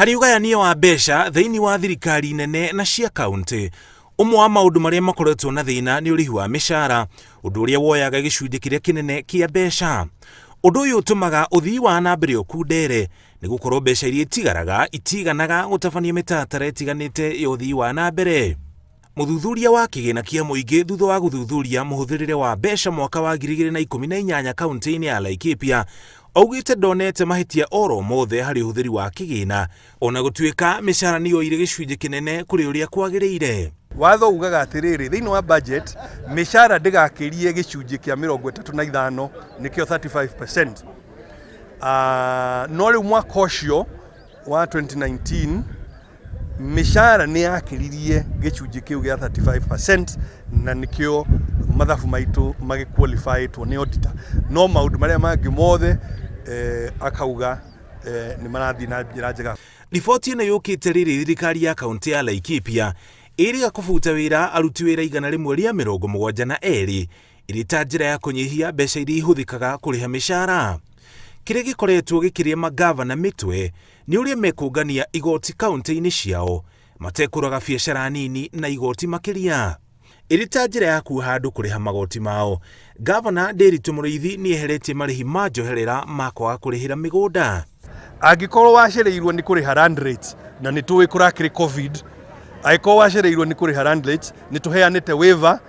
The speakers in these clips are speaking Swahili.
Harĩ ũgayania wa mbeca thĩinĩ wa thirikari nene na cia kaunti, ũmwe wa maũndũ marĩa makoretwo na thĩna nĩ ũrĩhi wa mĩcara, ũndũ ũrĩa woyaga gĩcunjĩ kĩrĩa kĩnene kĩa mbeca. Ũndũ ũyũ ũtũmaga ũthii wa na mbere ũkundere, nĩ gũkorwo mbeca iria itigaraga itiganaga gũtabania mĩtaratara ĩtiganĩte ya ũthii wa na mbere. Mũthuthuria wa kĩgĩna kĩa mũingĩ thutha wa gũthuthuria mũhũthĩrĩre wa mbeca mwaka wa 2018 kaunti-inĩ ya Laikipia, augĩte ndonete mahĩtia oro mothe harĩ ũhũthĩri wa kĩgĩna, ona gũtuĩka mĩcara nĩyo ĩrĩ gĩcunjĩ kĩnene kũrĩ ũrĩa kwagĩrĩire. Watho ugaga atĩrĩrĩ, thĩinĩ wa budget mĩcara ndĩgakĩrie gĩcunjĩ kĩa 35 nĩkĩo 35%. No rĩu mwaka ũcio wa 2019 mĩcara nĩ yakĩririe gĩcunjĩ kĩu gĩa 35% na nĩkĩo mathabu maitũ magĩqualifyĩtwo nĩ auditor. No maũndũ marĩa mangĩ mothe akauga nĩ marathiĩ na njĩra njega. Riboti ĩno yũkĩte rĩrĩ thirikari ya kaunti ya Laikipia ĩrĩga kũbuta wĩra aruti wĩra 172 ĩrĩ ta njĩra ya kũnyihia mbeca iria ihũthĩkaga kũrĩha mĩcara. Kĩrĩa gĩkoretwo gĩkĩrĩa magavana mĩtwe nĩ ũrĩa mekũngania igoti kaunti-inĩ ciao, matekũraga biacara nini na igoti makĩria. Ĩrĩ ta njĩra ya kuoha andũ kũrĩha magoti mao, gavana Ndĩritũ Mũrĩithi nĩ eheretie marĩhi ma njoherera ma kwaga kũrĩhĩra mĩgũnda. Angĩkorwo wacereirwo nĩ kũrĩha land rate na nĩ tũĩ kũrakĩrĩ covid, angĩkorwo wacereirwo nĩ kũrĩha land rate, nĩ tũheanĩte waiver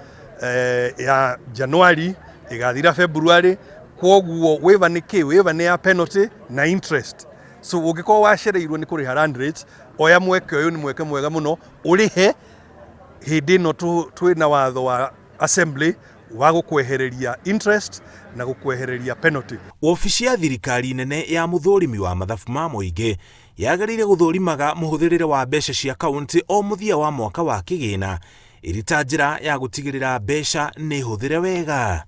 ya January ĩgathira February. Kwoguo waiver nĩ kĩ? Waiver nĩ ya penalty na interest. So ũngĩkorwo wacereirwo nĩ kũrĩha land rate, oya mweke ũyũ nĩ mweke mwega mũno ũrĩhe hĩndĩ ĩno twĩna watho wa assembly wa gũkwehereria interest na gũkwehereria penalty. Ofici ya thirikari nene ya mũthũrimi wa mathabu ma mũingĩ yagĩrĩire gũthũrimaga mũhũthĩrĩre wa mbeca cia kaunti o mũthia wa mwaka wa kĩgĩna, ĩrĩ ta njĩra ya gũtigĩrĩra mbeca nĩ hũthĩre wega.